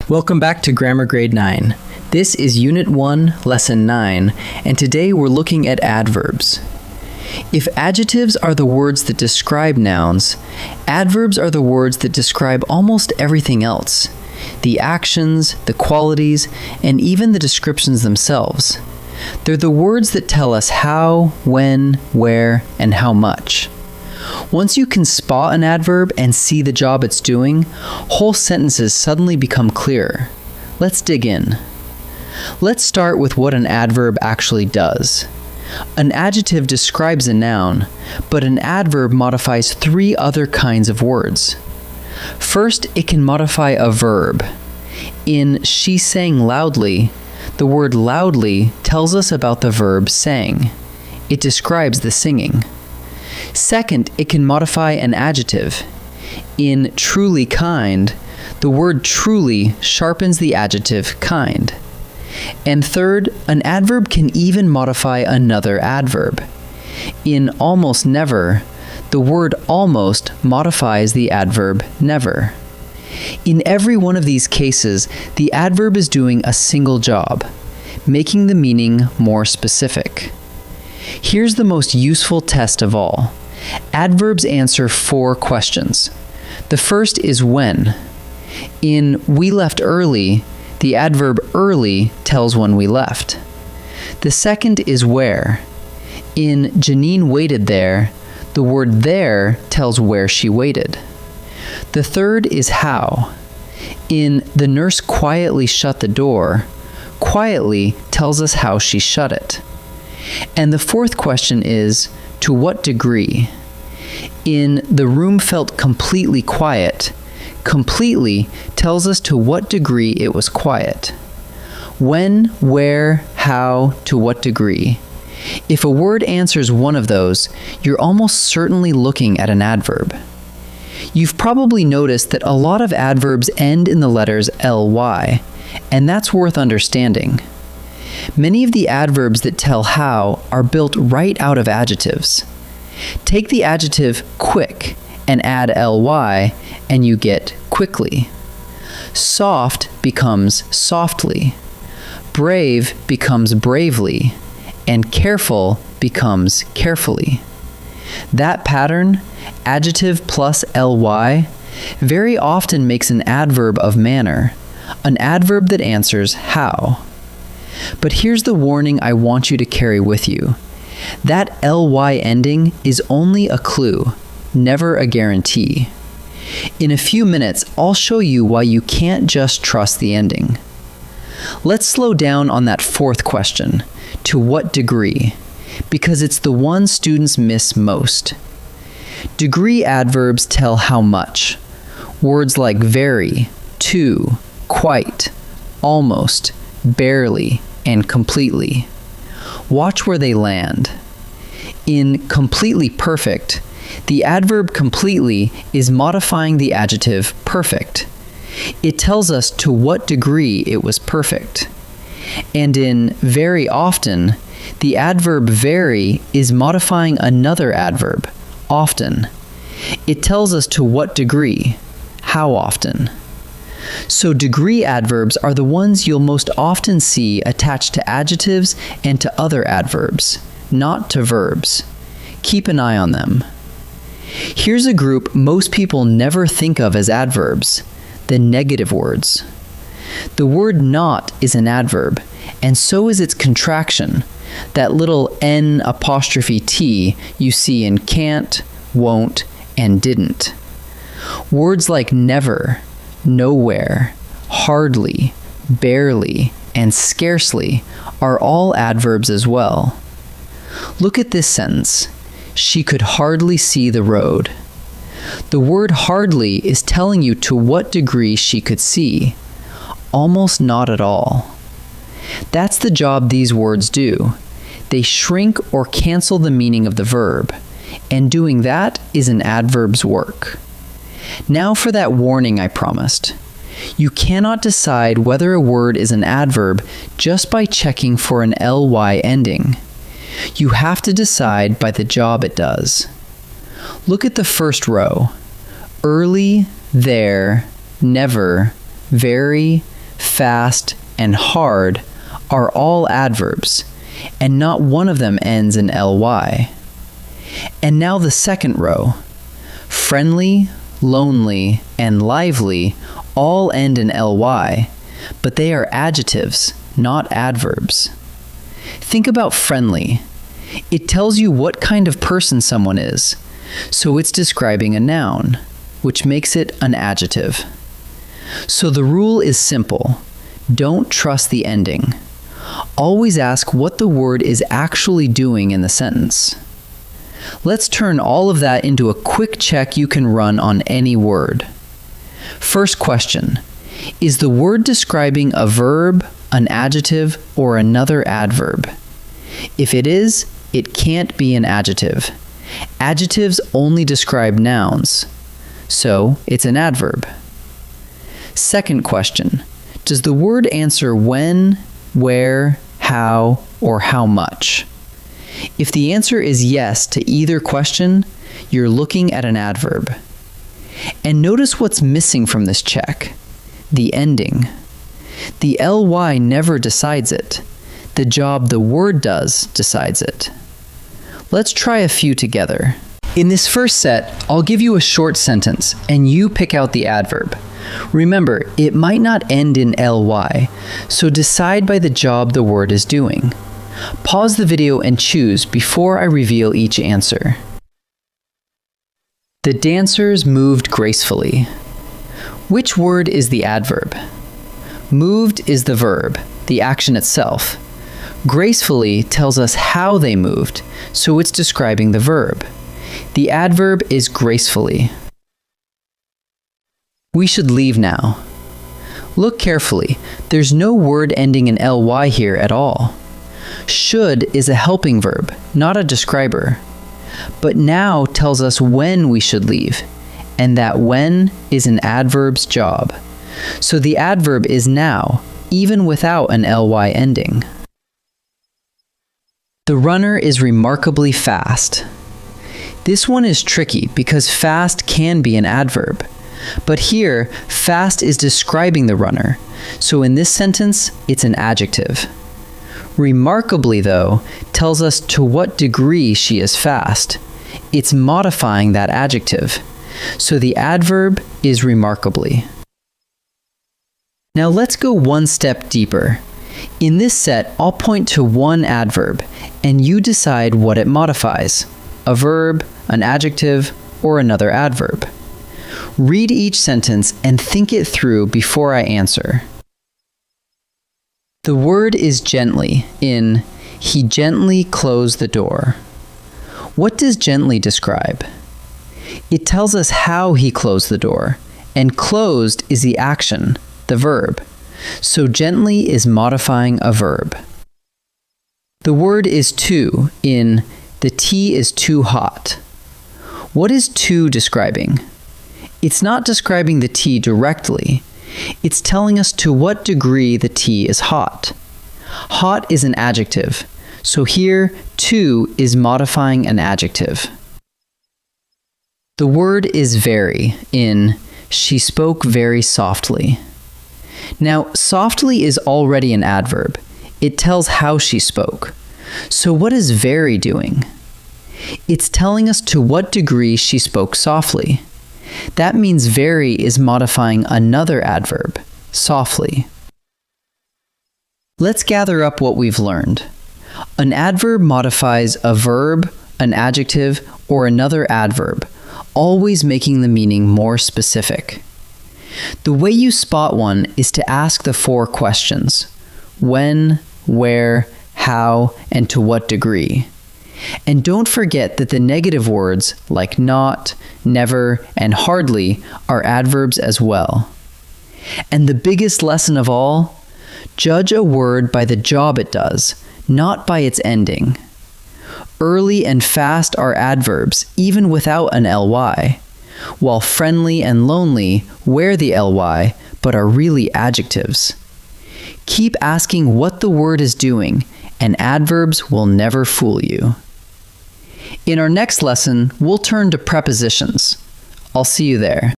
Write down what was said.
Welcome back to Grammar Grade 9. This is Unit 1, Lesson 9, and today we're looking at adverbs. If adjectives are the words that describe nouns, adverbs are the words that describe almost everything else: the actions, the qualities, and even the descriptions themselves. They're the words that tell us how, when, where, and how much. Once you can spot an adverb and see the job it's doing, whole sentences suddenly become clearer. Let's dig in. Let's start with what an adverb actually does. An adjective describes a noun, but an adverb modifies three other kinds of words. First, it can modify a verb. In "she sang loudly," the word loudly tells us about the verb sang. It describes the singing. Second, it can modify an adjective. In "truly kind," the word truly sharpens the adjective kind. And third, an adverb can even modify another adverb. In almost never, the word almost modifies the adverb never. In every one of these cases, the adverb is doing a single job, making the meaning more specific. Here's the most useful test of all. Adverbs answer 4 questions. The first is when. In "we left early," the adverb early tells when we left. The second is where. In "Janine waited there," the word there tells where she waited. The third is how. In "the nurse quietly shut the door," quietly tells us how she shut it. And the fourth question is, to what degree? In "the room felt completely quiet," completely tells us to what degree it was quiet. When, where, how, to what degree. If a word answers one of those, you're almost certainly looking at an adverb. You've probably noticed that a lot of adverbs end in the letters ly, and that's worth understanding. Many of the adverbs that tell how are built right out of adjectives. Take the adjective quick and add ly, and you get quickly. Soft becomes softly. Brave becomes bravely. And careful becomes carefully. That pattern, adjective plus ly, very often makes an adverb of manner, an adverb that answers how. But here's the warning I want you to carry with you. That ly ending is only a clue, never a guarantee. In a few minutes, I'll show you why you can't just trust the ending. Let's slow down on that fourth question, to what degree, because it's the one students miss most. Degree adverbs tell how much. Words like very, to, quite, almost, barely, and completely. Watch where they land. In completely perfect, the adverb completely is modifying the adjective perfect. It tells us to what degree it was perfect. And in very often, the adverb very is modifying another adverb, often. It tells us to what degree, how often. So degree adverbs are the ones you'll most often see attached to adjectives and to other adverbs, not to verbs. Keep an eye on them. Here's a group most people never think of as adverbs, the negative words. The word not is an adverb, and so is its contraction, that little n''t you see in can't, won't, and didn't. Words like never, nowhere, hardly, barely, and scarcely are all adverbs as well. Look at this sentence. She could hardly see the road. The word hardly is telling you to what degree she could see. Almost not at all. That's the job these words do. They shrink or cancel the meaning of the verb, and doing that is an adverb's work. Now for that warning I promised. You cannot decide whether a word is an adverb just by checking for an ly ending. You have to decide by the job it does. Look at the first row. Early, there, never, very, fast, and hard are all adverbs, and not one of them ends in ly. And now the second row. Friendly, lonely, and lively all end in ly, but they are adjectives, not adverbs. Think about friendly. It tells you what kind of person someone is, so it's describing a noun, which makes it an adjective. So the rule is simple. Don't trust the ending. Always ask what the word is actually doing in the sentence. Let's turn all of that into a quick check you can run on any word. First question. Is the word describing a verb, an adjective, or another adverb? If it is, it can't be an adjective. Adjectives only describe nouns, so it's an adverb. Second question. Does the word answer when, where, how, or how much? If the answer is yes to either question, you're looking at an adverb. And notice what's missing from this check. The ending. The ly never decides it. The job the word does decides it. Let's try a few together. In this first set, I'll give you a short sentence, and you pick out the adverb. Remember, it might not end in ly, so decide by the job the word is doing. Pause the video and choose before I reveal each answer. The dancers moved gracefully. Which word is the adverb? Moved is the verb, the action itself. Gracefully tells us how they moved, so it's describing the verb. The adverb is gracefully. We should leave now. Look carefully. There's no word ending in ly here at all. Should is a helping verb, not a describer. But now tells us when we should leave, and that when is an adverb's job. So the adverb is now, even without an ly ending. The runner is remarkably fast. This one is tricky because fast can be an adverb. But here, fast is describing the runner, so in this sentence, it's an adjective. Remarkably, though, tells us to what degree she is fast. It's modifying that adjective, so the adverb is remarkably. Now let's go one step deeper. In this set, I'll point to one adverb, and you decide what it modifies: a verb, an adjective, or another adverb. Read each sentence and think it through before I answer. The word is gently in "he gently closed the door." What does gently describe? It tells us how he closed the door, and closed is the action, the verb. So gently is modifying a verb. The word is too in "the tea is too hot." What is too describing? It's not describing the tea directly. It's telling us to what degree the tea is hot. Hot is an adjective, so here too is modifying an adjective. The word is very in "she spoke very softly." Now, softly is already an adverb. It tells how she spoke. So what is very doing? It's telling us to what degree she spoke softly. That means very is modifying another adverb, softly. Let's gather up what we've learned. An adverb modifies a verb, an adjective, or another adverb, always making the meaning more specific. The way you spot one is to ask the 4 questions: when, where, how, and to what degree. And don't forget that the negative words like not, never, and hardly are adverbs as well. And the biggest lesson of all, judge a word by the job it does, not by its ending. Early and fast are adverbs even without an ly, while friendly and lonely wear the ly but are really adjectives. Keep asking what the word is doing, and adverbs will never fool you. In our next lesson, we'll turn to prepositions. I'll see you there.